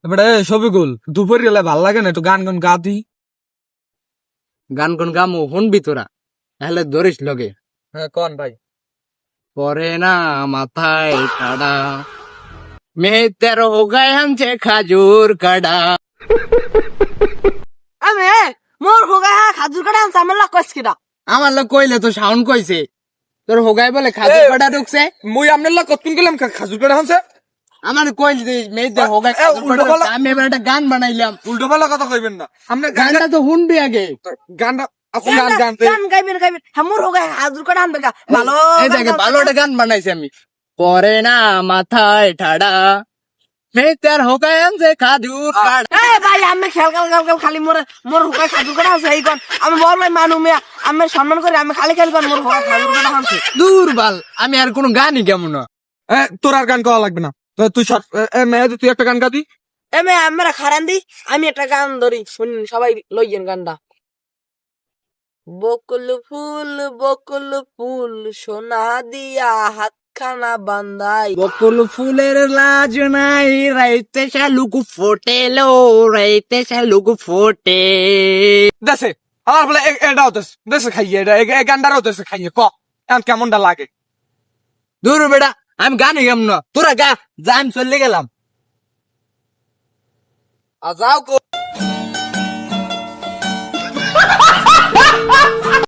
এবারে সবিকুল দুপুর গেলে ভাল লাগে না, একটু গান গান গা দি। গান কোন গামু শুনবি তোরা তাহলে ধরিস লগে। হ্যাঁ কন ভাই। পরে না মাথায় কাড়া মেয়ে তেরো গায়ে আনছে খাজুর কাড়া। আমি মোর হোগা খাজুর কাটা আনছে আমার লাগ কইস কিটা। আমার লোক কইলে তো সাউন্ড কইছে তোর হোগাই বলে খাজুর কাটা ঢুকছে। মুই আপনার লাগ কতক্ষণ গেলাম খাজুর কাটা হানছে। আমার কইল মেয়েদের হোগাই খাজুর কাটা ঢুকছে। আমি এবার একটা গান বানাইলাম। উল্টো পাল্টা কথা কইবেন না আপনি। গানটা তো শুনবি আগে। গানটা আপনি গান গান দে। গান গাইবেন হ্যাঁ মোর হোগা খাজুর কাটা আনবে গা ভালো। এই দেখে ভালো একটা গান বানাইছি আমি। পরে না মাথায় ঠাড়া মেয়ে তের হোগাই আনছে খাজুর কাড়া। এ ভাই আমি খেল খালি মোর মোর হোগা খাজুর কাটা আনছে এই কোন আমি বল ভাই মানু মিয়া আমি সম্মান করে আমি খালি কোন মোর হোগা খাজুর কাটা আনছে। দুর্বল আমি আর কোনো গানই কেমন না। তোর আর গান গাওয়া লাগবে না। তুই মেয়ে তুই একটা গান গা দি। এ মে আমরা খারান দি আমি একটা গান ধরি শুনুন সবাই লইয়েন গানটা। বকুল ফুল সোনা দিয়া হাতখানা বান্দাই। বকুল ফুলের লাজ নাই রাইতে শালুক ফোটেলো রাইতে শালুক ফোটে। দেশে আমার বলে এটাও দেশে খাইয়ে এটা এই গানটারও দেশে খাইয়ে ক এখন কেমনটা লাগে। দূর বেটা আমি গানই কেমন না তোরা গা যা আমি চলে গেলাম। যাও